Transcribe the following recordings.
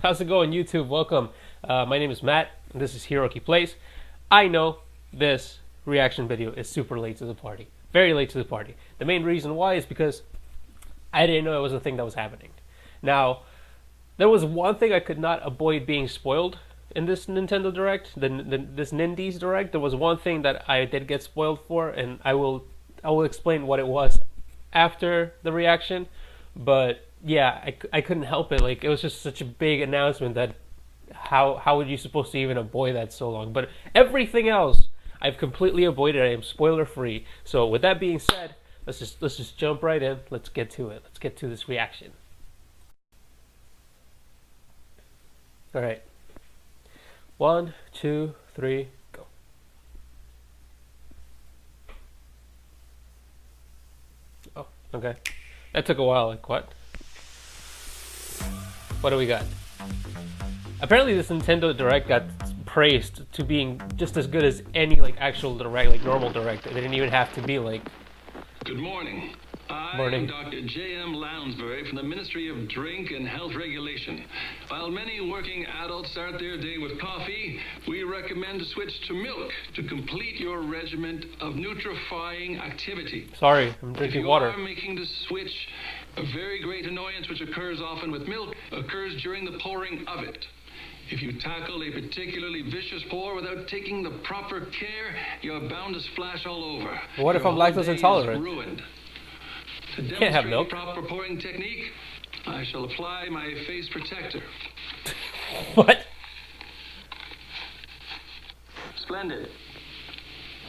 How's it going, YouTube? Welcome. My name is Matt, and this is Hiroki Plays. I know this reaction video is super late to the party. Very late to the party. The main reason why is because I didn't know it was a thing that was happening. Now, there was one thing I could not avoid being spoiled in this Nintendo Direct, this Nindies Direct. There was one thing that I did get spoiled for, and I will explain what it was after the reaction. But yeah, I couldn't help it. Like, it was just such a big announcement that how would you supposed to even avoid that so long? But everything else I've completely avoided. I am spoiler free. So with that being said, let's just jump right in. Let's get to it. Let's get to this reaction. All right. 1, 2, 3, go. Oh, okay. That took a while. Like, what? What do we got? Apparently this Nintendo Direct got praised to being just as good as any like actual Direct, like normal Direct. It didn't even have to be like... Good morning. I am Dr. J.M. Lounsbury from the Ministry of Drink and Health Regulation. While many working adults start their day with coffee, we recommend to switch to milk to complete your regimen of nutrifying activity. Sorry, I'm drinking water. If you are making the switch, a very great annoyance which occurs often with milk occurs during the pouring of it. If you tackle a particularly vicious pour without taking the proper care, you're bound to splash all over. What if I'm lactose intolerant? Ruined. To Can't have milk. Proper pouring technique, I shall apply my face protector. What? Splendid.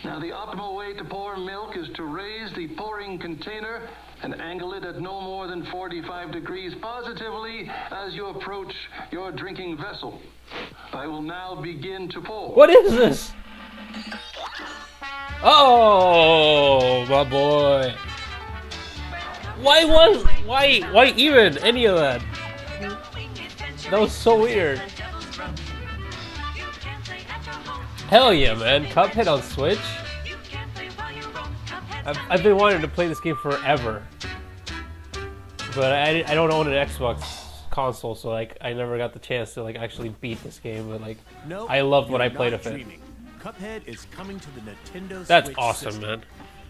Now the optimal way to pour milk is to raise the pouring container and angle it at no more than 45 degrees positively as you approach your drinking vessel. I will now begin to pour. What is this? Oh, my boy. Why even any of that? That was so weird. Hell yeah, man. Cuphead on Switch? I've been wanting to play this game forever. But I don't own an Xbox console, so like I never got the chance to like actually beat this game, but like nope, I loved what I played of it. Cuphead is coming to the Nintendo That's Switch awesome, system. man.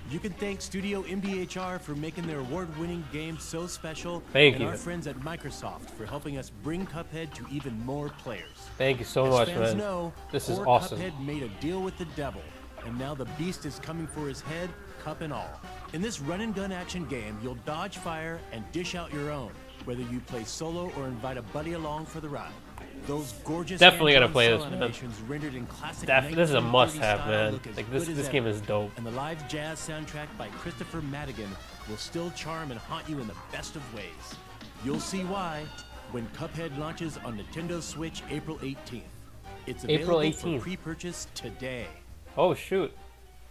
You can thank Studio MBHR for making their award-winning game so special. Thank you. Our friends at Microsoft for helping us bring Cuphead to even more players. Thank you so much, man. This is awesome. Cuphead made a deal with the devil, and now the beast is coming for his head, cup and all. In this run-and-gun action game, you'll dodge fire and dish out your own, whether you play solo or invite a buddy along for the ride. Those gorgeous definitely gotta play this, man. Rendered in classic This is a must-have, man. Like this game is dope. And the live jazz soundtrack by Christopher Madigan will still charm and haunt you in the best of ways. You'll see why when Cuphead launches on Nintendo Switch April 18th. It's available for pre-purchase today. Oh shoot.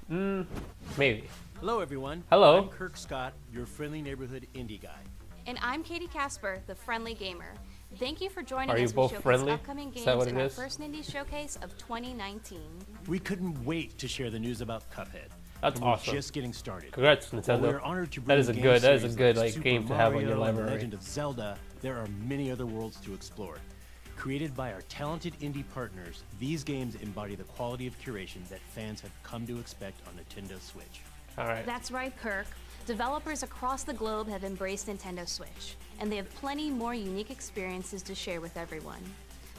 Maybe. Hello everyone. Hello. I'm Kirk Scott, your friendly neighborhood indie guy. And I'm Katie Casper, the friendly gamer. Thank you for joining us. Are you both friendly? Upcoming games in our first Nindies showcase of 2019. We couldn't wait to share the news about Cuphead. That's awesome. We're just getting started. Congrats, Nintendo. We're honored to that is a good like game to have on your library. Legend of Zelda. There are many other worlds to explore. Created by our talented indie partners, these games embody the quality of curation that fans have come to expect on Nintendo Switch. All right. That's right, Kirk. Developers across the globe have embraced Nintendo Switch, and they have plenty more unique experiences to share with everyone.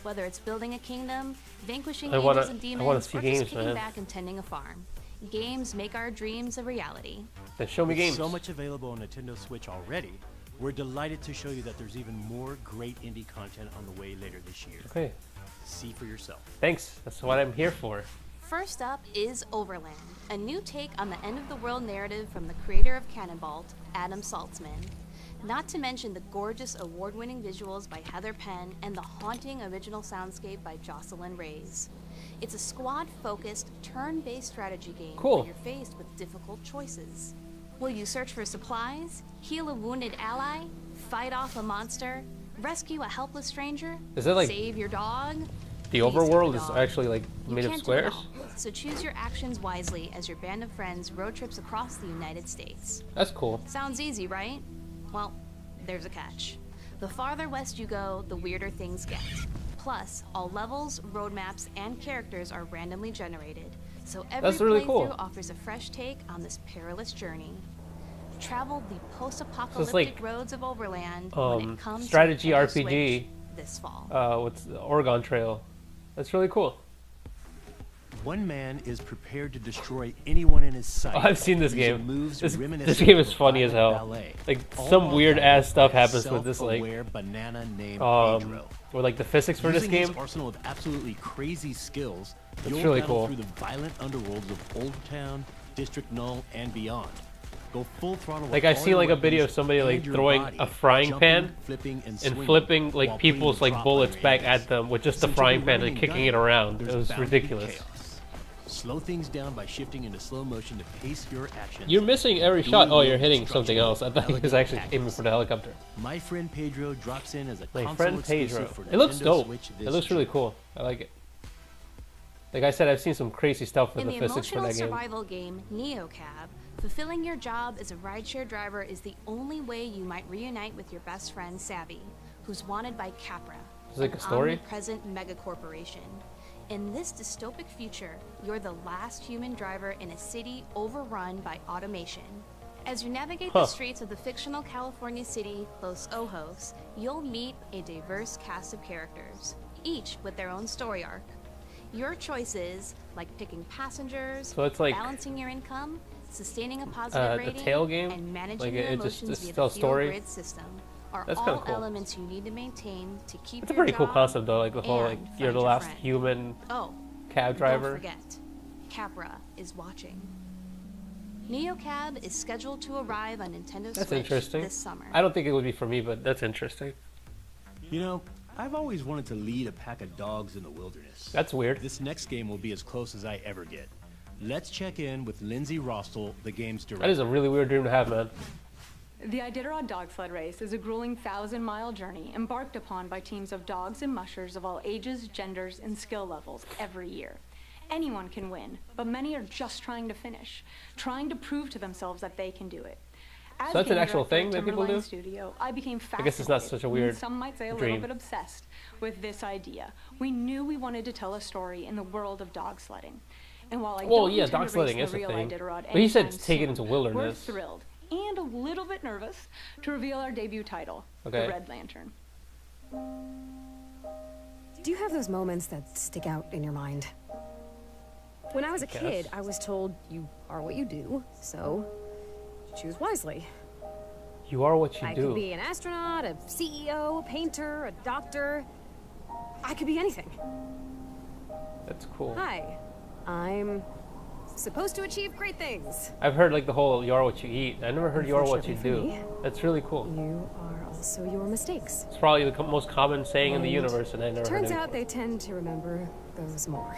Whether it's building a kingdom, vanquishing angels and demons, or just kicking back and tending a farm. Games make our dreams a reality. Then show me games. So much available on Nintendo Switch already, we're delighted to show you that there's even more great indie content on the way later this year. Okay. See for yourself. Thanks. That's what I'm here for. First up is Overland, a new take on the end-of-the-world narrative from the creator of Cannonball, Adam Saltzman. Not to mention the gorgeous award-winning visuals by Heather Penn and the haunting original soundscape by Jocelyn Reyes. It's a squad-focused, turn-based strategy game where you're faced with difficult choices. Will you search for supplies, heal a wounded ally, fight off a monster, rescue a helpless stranger, save your dog? The overworld is actually like made of squares? So choose your actions wisely as your band of friends road trips across the United States. That's cool. Sounds easy, right? Well, there's a catch. The farther west you go, the weirder things get. Plus, all levels, road maps, and characters are randomly generated, so every That's really playthrough cool. offers a fresh take on this perilous journey. Travel the post-apocalyptic roads of Overland when it comes strategy to Nintendo RPG. Switch this fall. What's the Oregon Trail? That's really cool. One man is prepared to destroy anyone in his sight. Oh, I've seen this using game. moves This reminiscent game is of funny as hell. ballet, Like all some while weird guided ass stuff by a happens with this like self-aware banana named Pedro. or like the physics for this Using game. his arsenal of absolutely crazy skills, It's you'll really battle cool. through the violent underworlds of Old Town, District Null, and beyond. Go full throttle. Like with I've all seen your like a video of weapons somebody and like your throwing body, a frying jumping, pan flipping, and and swinging flipping while like putting people's the like drop bullets on back range. at them with just the Since you'll frying be pan running and and kicking it gunning, around. there's It was bound to be ridiculous. chaos. Slow things down by shifting into slow motion to pace your actions. You're missing every shot. Oh, you're hitting something else. I thought he was actually aiming for the helicopter. My friend Pedro drops in as a My console friend exclusive Pedro. for It looks Nintendo dope. Switch It this looks really June. cool. I like it. Like I said, I've seen some crazy stuff with In the the physics for emotional that game. survival game NeoCab, fulfilling your job as a rideshare driver is the only way you might reunite with your best friend Savvy, who's wanted by Capra, Is it like an a story? omnipresent megacorporation. In this dystopic future, you're the last human driver in a city overrun by automation. As you navigate the streets of the fictional California city Los Ojos, you'll meet a diverse cast of characters, each with their own story arc. Your choices, like picking passengers, So it's like, balancing your income, sustaining a positive the rating, tail game? and managing Like, your it just- emotions just via tells the story? grid system are That's all kinda cool. elements you need to maintain to keep It's a your pretty cool job concept though. Like the whole like and you're find the your last friend. human Oh, cab driver. don't forget, Capra is watching. NeoCab is scheduled to arrive on Nintendo That's Switch interesting. this summer. I don't think it would be for me, but that's interesting. You know, I've always wanted to lead a pack of dogs in the wilderness. That's weird. This next game will be as close as I ever get. Let's check in with Lindsay Rostel, the game's That is director. a really weird dream to have, man. The Iditarod Dog Sled Race is a grueling 1,000-mile journey embarked upon by teams of dogs and mushers of all ages, genders, and skill levels every year. Anyone can win, but many are just trying to finish, trying to prove to themselves that they can do it. As So that's an game actual director thing at that people Timberline do? Studio, I became fascinated. I guess it's not such a weird and some might say a dream. little bit obsessed with this idea. We knew we wanted to tell a story in the world of dog sledding. And while I Well, don't yeah, intend dog to race sledding in is the a real thing. Iditarod But he said anytime take it soon, into wilderness. We're thrilled and a little bit nervous to reveal our debut title, Okay. The Red Lantern. Do you have those moments that stick out in your mind? When I was a kid, guess. I was told you are what you do, so choose wisely. You are what you I do. could be an astronaut, a CEO, a painter, a doctor. I could be anything. That's cool. Hi, I'm supposed to achieve great things. I've heard like the whole "you are what you eat." I never heard "you are what you Unfortunately do." for me. That's really cool. You are also your mistakes. It's probably the most common saying in the And universe, and I never heard Turns it out before. they tend to remember those more.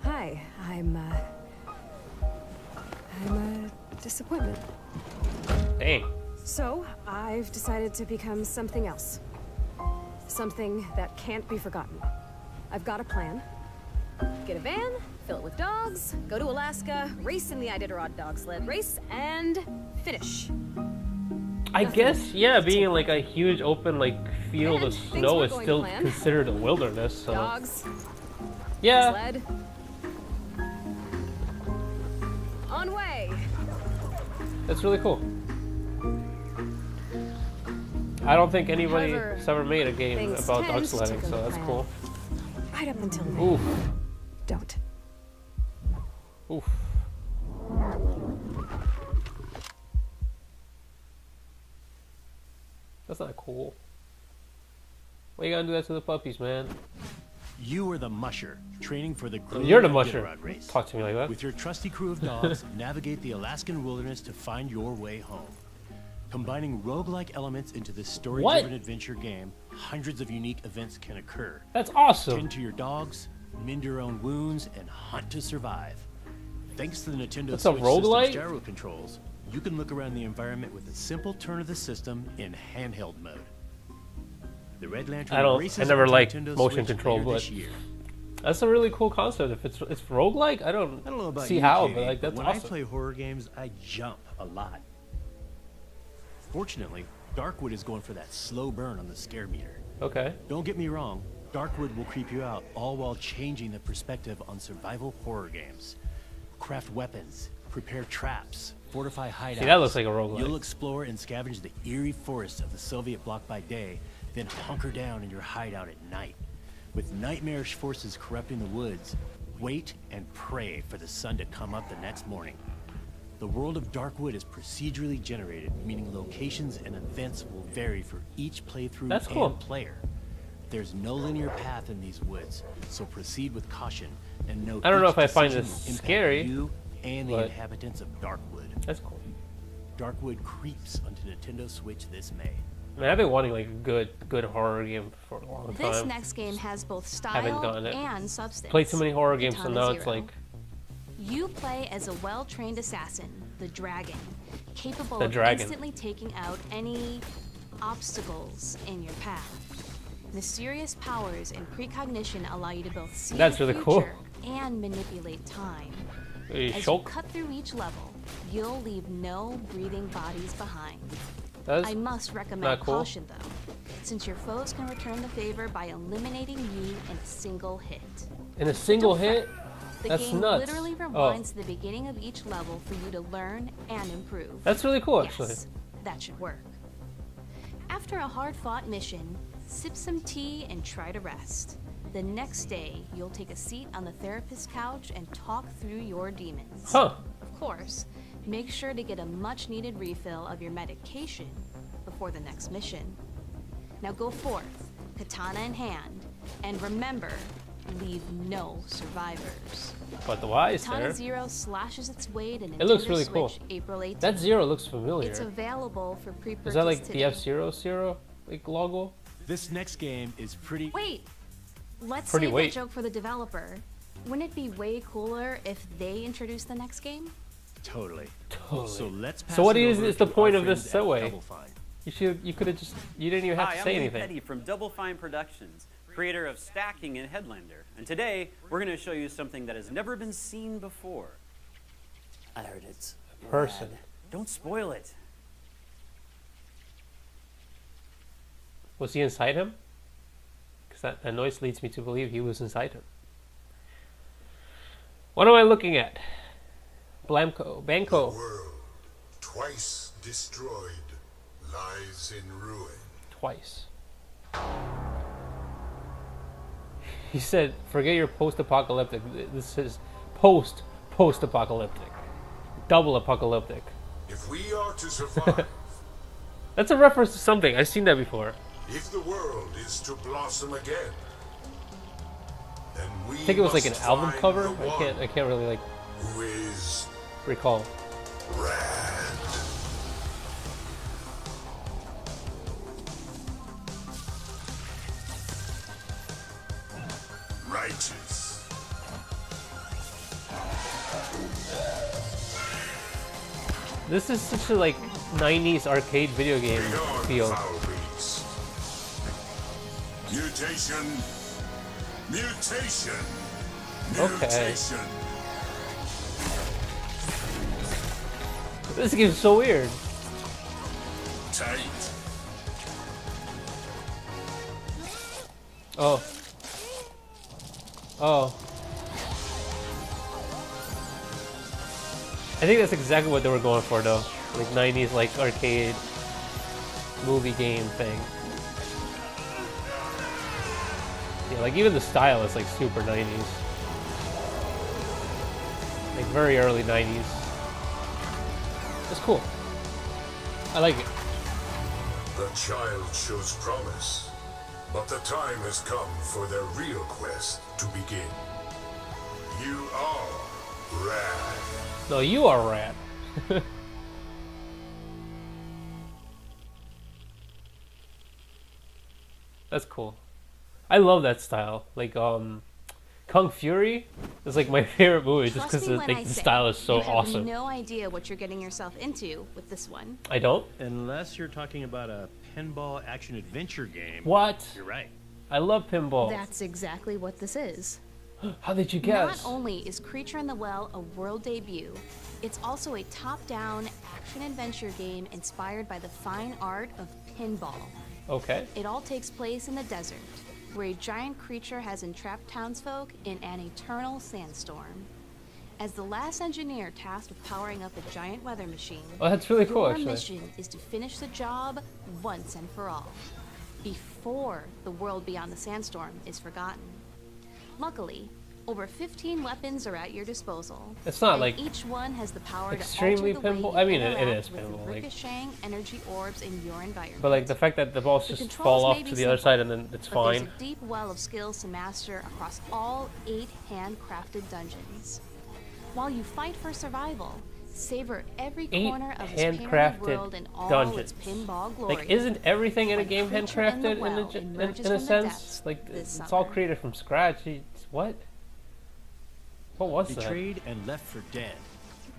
Hi, I'm a disappointment. Dang. So, I've decided to become something else. Something that can't be forgotten. I've got a plan. Get a van, fill it with dogs, go to Alaska, race in the Iditarod dog sled race, and finish. I guess, yeah, being in like a huge open like field of And things snow were is going still to plan. considered a wilderness. So Dogs, yeah, sled. On way. that's really cool. I don't think anybody's However, ever made a game things about dog tend to sledding, go so to that's plan. cool. Right up until they Oof, don't. oof. That's not cool. Why you gotta do that to the puppies, man? You are the musher, training for the grueling You're the musher. Iditarod race. Talk to me like that. With your trusty crew of dogs, navigate the Alaskan wilderness to find your way home. Combining roguelike elements into this story-driven adventure game, hundreds of unique events can occur. That's awesome. Tend to your dogs, mend your own wounds, and hunt to survive. Thanks to the Nintendo That's a Switch roguelike? system's gyro controls, you can look around the environment with a simple turn of the system in handheld mode. The Red Lantern I races never onto liked Nintendo motion Switch control, later this but year. That's a really cool concept. If it's roguelike, I don't I don't know about see you, how, Katie, but like that's when awesome. I play horror games, I jump a lot. Fortunately, Darkwood is going for that slow burn on the scare meter. Okay. Don't get me wrong, Darkwood will creep you out, all while changing the perspective on survival horror games. Craft weapons, prepare traps, fortify hideouts. See, that looks like a roguelike. You'll explore and scavenge the eerie forests of the Soviet bloc by day, then hunker down in your hideout at night. With nightmarish forces corrupting the woods, wait and pray for the sun to come up the next morning. The world of Darkwood is procedurally generated, meaning locations and events will vary for each playthrough That's cool. and player. There's no linear path in these woods, so proceed with caution and note I don't know each if I find decision this will impact scary, you and the but- inhabitants of Darkwood. That's cool. Darkwood creeps onto Nintendo Switch this May. I mean, I've been wanting like a good horror game for a long time. This next game has both Haven't style gotten it. and substance. Played too many horror games, so Katana now it's Zero. like You play as a well-trained assassin, the Dragon, capable The of Dragon. instantly taking out any obstacles in your path. Mysterious powers and precognition allow you to both see That's the really cool. future and manipulate time. As you Shulk. cut through each level, you'll leave no breathing bodies behind. That's I must recommend not cool. caution though, since your foes can return the favor by eliminating you in a single hit. in a single Don't fret. hit. The That's game nuts. literally Oh. rewinds to the beginning of each level for you to learn and improve. That's really cool, actually. Yes, that should work. After a hard-fought mission, sip some tea and try to rest. The next day, you'll take a seat on the therapist's couch and talk through your demons. Huh. Of course, make sure to get a much-needed refill of your medication before the next mission. Now go forth, katana in hand, and remember, leave no survivors. But why is Katana there? Zero slashes its way to Nintendo It looks really Switch cool. April 18th. That zero looks familiar. It's available for pre-purchase Is that like today. the F-Zero like logo? This next game is pretty... Wait, let's Pretty save wait. that joke for the developer. Wouldn't it be way cooler if they introduced the next game? Totally. Totally. So let's pass So what it is over the to point our of this friends at Subway? Double Fine. You could have just, you didn't even have Hi, to I'm say Lee anything. Petty from Double Fine Productions, creator of Stacking and Headlander. And today, we're going to show you something that has never been seen before. I heard it's Person. rad. Don't spoil it. Was he inside him? Because that noise leads me to believe he was inside him. What am I looking at? Banco. World, twice destroyed, lies in ruin. Twice. He said, forget your post-apocalyptic. This is post-apocalyptic. Double apocalyptic. If we are to survive, That's a reference to something. I've seen that before. if the world is to blossom again, then we I think it was like an must album find cover. the I can't really like who is recall. rad. Righteous. This is such a like 90s arcade video game Beyond feel. foul beast. Mutation. Mutation. Okay. Mutation. This game's so weird. Tight. Oh. Oh. I think that's exactly what they were going for though. Like 90s like arcade movie game thing. Yeah, like even the style is like super 90s. Like very early 90s. It's cool. I like it. The child shows promise, but the time has come for their real quest to begin. You are rad. No, you are rad. That's cool. I love that style. Like Kung Fury is like my favorite movie just Trust because me when I the say, style is so you have awesome. no idea what you're getting yourself into with this one. I don't? Unless you're talking about a pinball action adventure game. What? You're right. I love pinball. That's exactly what this is. How did you guess? Not only is Creature in the Well a world debut, it's also a top-down action-adventure game inspired by the fine art of pinball. Okay. It all takes place in the desert, where a giant creature has entrapped townsfolk in an eternal sandstorm. As the last engineer tasked with powering up a giant weather machine, Oh, that's really cool, your actually. mission is to finish the job once and for all, before the world beyond the sandstorm is forgotten. Luckily, over 15 weapons are at your disposal. It's not and like each one has the power extremely to alter the pinball. way I you mean, it interact is with pinball, like- ricocheting energy orbs in your environment. But like the fact that the balls The just controls fall off may to be the other simple, side and then it's but there's fine. a deep well of skills to master across all 8 handcrafted dungeons. While you fight for survival, savor every 8 corner of this painted world handcrafted in all dungeons. its pinball glory. Like, isn't everything in a When game Creature in the handcrafted Well in emerges a from the sense? depths Like, this it's all summer. created from scratch. What? What was that? Betrayed and left for dead,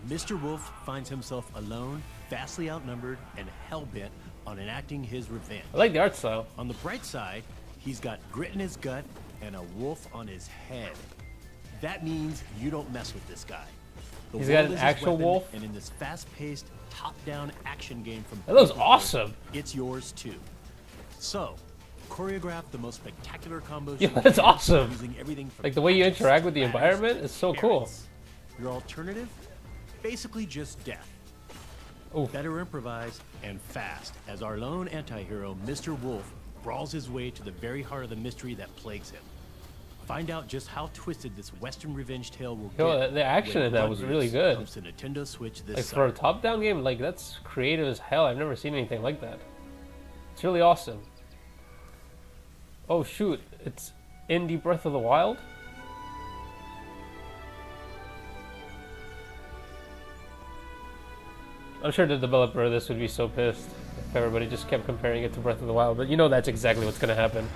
Mr. Wolf finds himself alone, vastly outnumbered, and hell-bent on enacting his revenge. I like the art style. On the bright side, he's got grit in his gut and a wolf on his head. That means you don't mess with this guy. The He's got world an is his actual weapon, wolf? and in this fast-paced, top-down action game from That looks Paper awesome. it's yours too. So, choreograph the most spectacular combos. Yeah, you can that's awesome. Using everything from Like the way you patches, interact with the ladders, environment is so cool. parrots. Your alternative? Basically just death. Oof. Better improvise and fast, as our lone anti-hero, Mr. Wolf, brawls his way to the very heart of the mystery that plagues him. Find out just how twisted this Western revenge tale will Yo, get. the action when in that was Blood really Race good. comes to Nintendo Switch this Like for a summer. top-down game, like that's creative as hell. I've never seen anything like that. It's really awesome. Oh shoot, it's Indie Breath of the Wild? I'm sure the developer of this would be so pissed if everybody just kept comparing it to Breath of the Wild, but you know that's exactly what's gonna happen.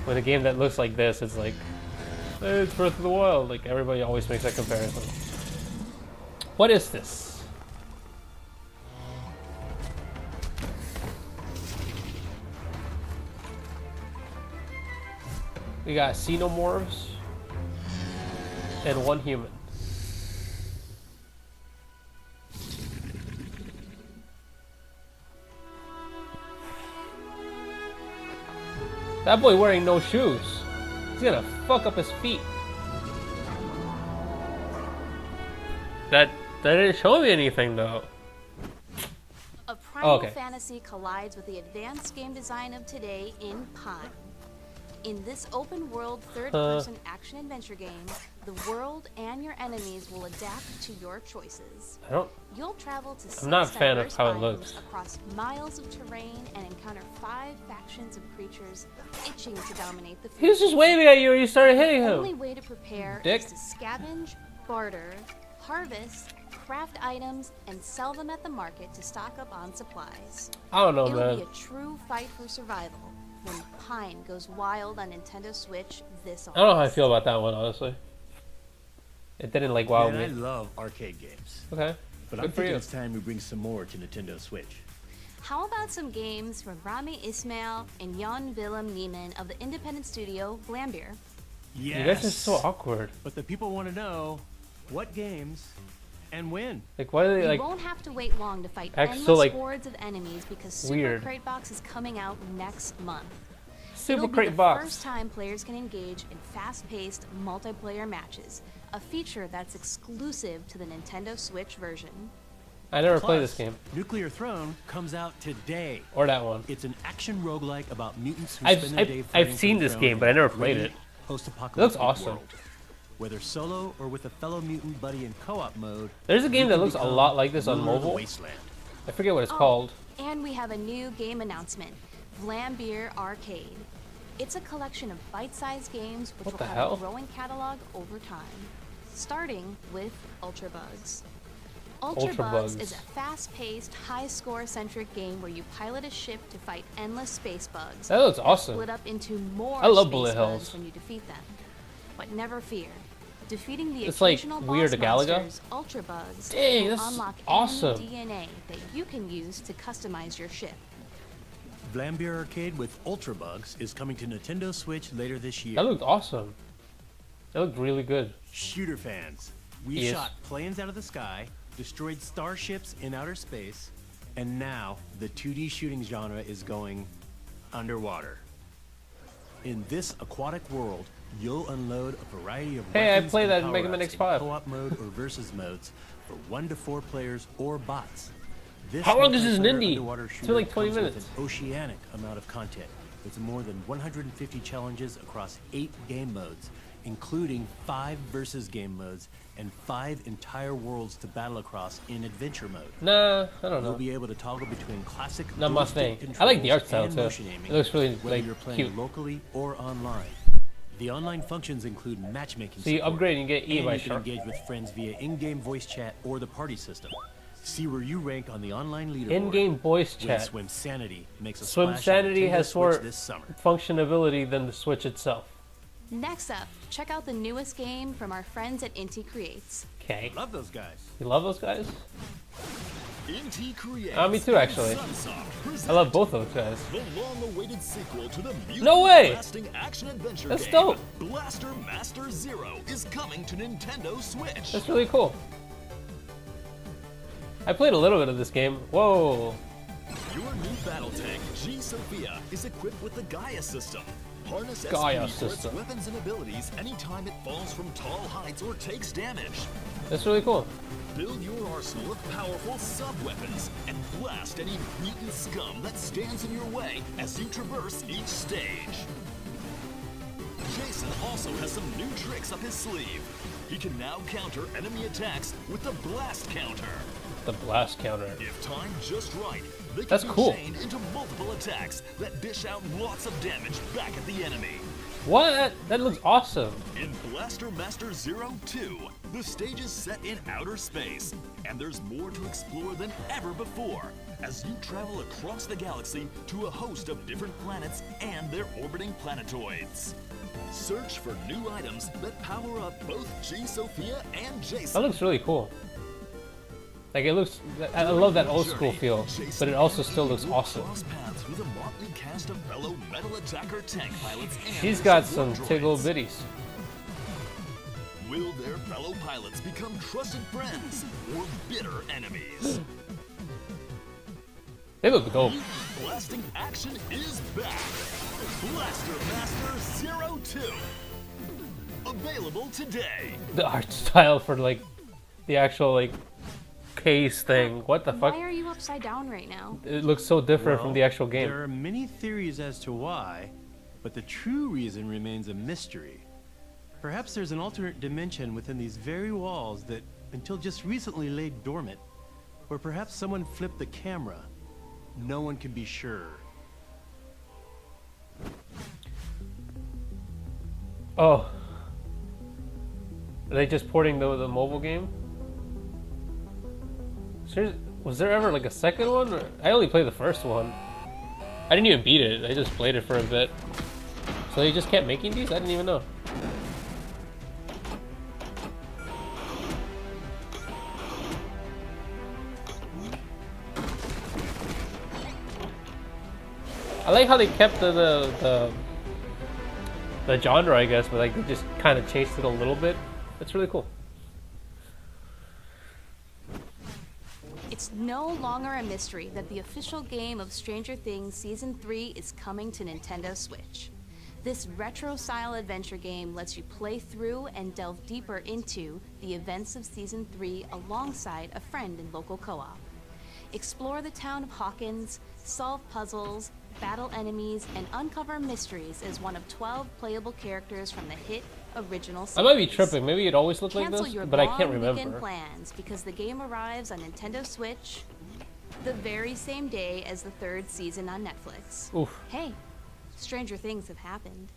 When a game that looks like this, it's like, hey, it's Breath of the Wild. Like everybody always makes that comparison. What is this? We got xenomorphs and one human. That boy wearing no shoes. He's gonna fuck up his feet. That didn't show me anything though. A primal Okay. fantasy collides with the advanced game design of today in Pine. In this open-world third-person action-adventure game, the world and your enemies will adapt to your choices. I don't. You'll travel to I'm not a six fan of diverse how it biomes looks. across miles of terrain and encounter 5 factions of creatures itching to dominate the He was just waving at you and you started hitting The only him. way to prepare Dick. is to scavenge, barter, harvest, craft items, and sell them at the market to stock up on supplies. I don't know, It'll man. be a true fight for survival when Pine goes wild on Nintendo Switch this August. I don't know how I feel about that one, honestly. It didn't like wow Man, I me. love arcade games. Okay. But Good I'm for thinking you. it's time we bring some more to Nintendo Switch. How about some games from Rami Ismail and Jan Willem Niemann of the independent studio Glambeer? Yes. You guys are so awkward. But the people want to know what games and when. Like, why do they You like? won't have to wait long to fight Act endless so, like, hordes of enemies because Super weird. Crate Box is coming out next month. Super It'll be Crate the Box. first time players can engage in fast-paced multiplayer matches, a feature that's exclusive to the Nintendo Switch version. I never played Plus, this game Nuclear Throne comes out today. or that one. It's an action roguelike about mutants who I've- spend their day I've fighting for seen the this throne game, but I in never a played gritty, it. Post-apocalyptic It looks awesome. world. Whether solo or with a fellow mutant buddy in co-op mode, There's a game you that can looks a become lot like this on ruler of the mobile. Wasteland. I forget what it's Oh, called. And we have a new game announcement, Vlambeer Arcade. It's a collection of bite-sized games which What will the have hell? a growing catalog over time, starting with Ultra Bugs. Ultra Ultra Bugs Bugs. is a fast-paced, high-score-centric game where you pilot a ship to fight endless space bugs. That looks that awesome. Split up into more I love space bullet bugs hells. when you defeat them. But never fear. Defeating the It's like occasional Weird boss Galaga. monsters, Ultra Bugs, Dang, will that's unlock awesome. any DNA that you can use to customize your ship. Vlambeer Arcade with Ultra Bugs is coming to Nintendo Switch later this year. That looked awesome. It looked really good. Shooter fans, we Yes. shot planes out of the sky, destroyed starships in outer space, and now the 2D shooting genre is going underwater. In this aquatic world, you'll unload a variety of Hey, I weapons played and that in Mega Man power-ups X5. co-op mode or versus modes for 1 to 4 players or bots. This How long is this multiplayer Nindy? underwater It's been shooter like 20 comes with minutes. An oceanic amount of content with more than 150 challenges across 8 game modes, including 5 versus game modes and 5 entire worlds to battle across in adventure mode. Nah, I don't You'll know. be able to toggle between classic Not my dual-stick thing. I like the art style controls too. and motion aiming, It looks really whether like you're playing cute. locally or online. The online functions include matchmaking So you support, upgrade and get E and by you can sharp. engage with friends via in-game voice chat or the party system. See where you rank on the online leaderboard. In-game voice when chat. Swim Sanity makes a Swim splash on Sanity Nintendo has Switch more this summer. functionality than the Switch itself. Next up, check out the newest game from our friends at Inti Creates. Okay. Love those guys. You love those guys? Inti Creates Me too, actually. Sunsoft I love both those guys. the long-awaited sequel to the No way! blasting action-adventure That's game dope. Blaster Master Zero is coming to Nintendo Switch. That's really cool. I played a little bit of this game. Whoa. Your new battle tank, G Sophia, is equipped with the Gaia system. Harness Gaia SP for its system. weapons and abilities anytime it falls from tall heights or takes damage. That's really cool. Build your arsenal of powerful sub-weapons and blast any beaten scum that stands in your way as you traverse each stage. Jason also has some new tricks up his sleeve. He can now counter enemy attacks with the blast counter. The blast counter. If timed just right, they can That's be cool. chained into multiple attacks that dish out lots of damage back at the enemy. What? That looks awesome. In Blaster Master Zero 2, the stage is set in outer space, and there's more to explore than ever before as you travel across the galaxy to a host of different planets and their orbiting planetoids. Search for new items that power up both G Sophia and That Jason. looks really cool. Like, it looks... I love that old school feel, but it also still looks awesome. Cross paths with a motley cast of fellow metal attacker tank pilots and She's got support some droids. tickle bitties. Will their fellow pilots become trusted friends or bitter enemies? They look dope. Blasting action is back! Blaster Master Zero 2! Available today! The art style for, like, the actual, like, case thing. What the fuck? Why are you upside down right now? It looks so different from the actual game. There are many theories as to why, but the true reason remains a mystery. Perhaps there's an alternate dimension within these very walls that, until just recently, lay dormant. Or perhaps someone flipped the camera. No one can be sure. Oh. Are they just porting the mobile game? Seriously, was there ever like a second one? Or, I only played the first one. I didn't even beat it. I just played it for a bit. So they just kept making these? I didn't even know. I like how they kept the genre, I guess, but like they just kind of changed it a little bit. That's really cool. It's no longer a mystery that the official game of Stranger Things Season 3 is coming to Nintendo Switch. This retro-style adventure game lets you play through and delve deeper into the events of Season 3 alongside a friend in local co-op. Explore the town of Hawkins, solve puzzles, battle enemies, and uncover mysteries as one of 12 playable characters from the hit original series. I might be tripping. Maybe it always looked like Cancel this, your but I can't long remember. weekend plans because the game arrives on Nintendo Switch the very same day as the third season on Netflix. Oof. Hey, stranger things have happened.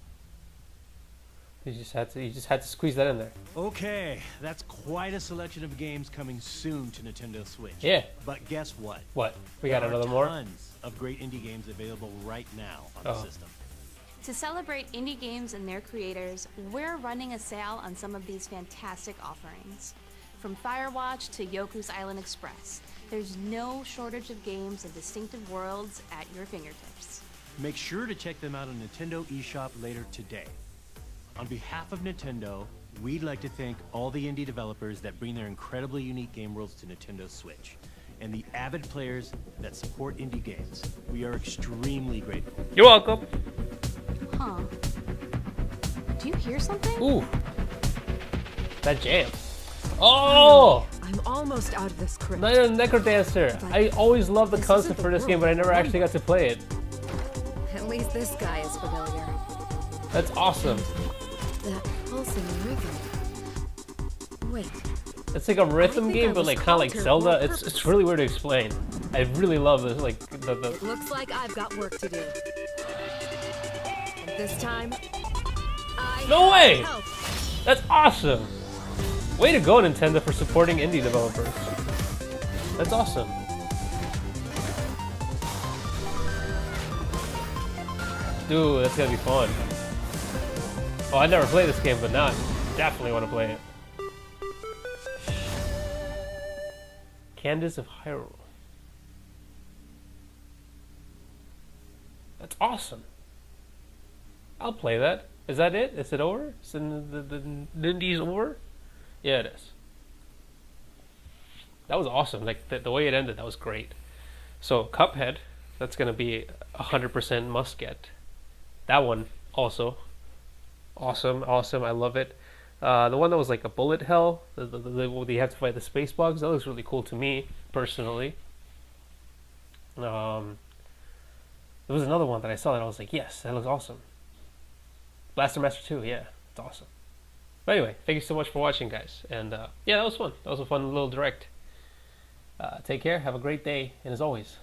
You just had to squeeze that in there. Okay, that's quite a selection of games coming soon to Nintendo Switch. Yeah. But guess what? What? We got There are another more? Tons of great indie games available right now on Oh. the system. To celebrate indie games and their creators, we're running a sale on some of these fantastic offerings. From Firewatch to Yoku's Island Express, there's no shortage of games and distinctive worlds at your fingertips. Make sure to check them out on Nintendo eShop later today. On behalf of Nintendo, we'd like to thank all the indie developers that bring their incredibly unique game worlds to Nintendo Switch, and the avid players that support indie games. We are extremely grateful. You're welcome. Huh. Do you hear something? Ooh. That jam. Oh! I'm almost out of this crypt. Night of the Necrodancer. I always loved the concept for this game, but I never actually got to play it. At least this guy is familiar. That's awesome. That pulsing rhythm. Wait. It's like a rhythm game, but like kind of like Zelda. It's really weird to explain. I really love this. Like the. It looks like I've got work to do. And this time, No way! help. That's awesome. Way to go, Nintendo, for supporting indie developers. That's awesome. Dude, that's gonna be fun. Oh, I never played this game, but now I definitely want to play it. Candace of Hyrule. That's awesome. I'll play that. Is that it? Is it over? Is the Nindies over? Yeah, it is. That was awesome. Like the way it ended, that was great. So Cuphead, that's gonna be 100% must get. That one also awesome. I love it. The one that was like a bullet hell, where you have to fight the space bugs, that looks really cool to me personally. There was another one that I saw that I was like, yes, that looks awesome. Blaster Master 2, yeah, it's awesome. But anyway, thank you so much for watching, guys. And yeah, that was fun. That was a fun little direct. Take care, have a great day, and as always,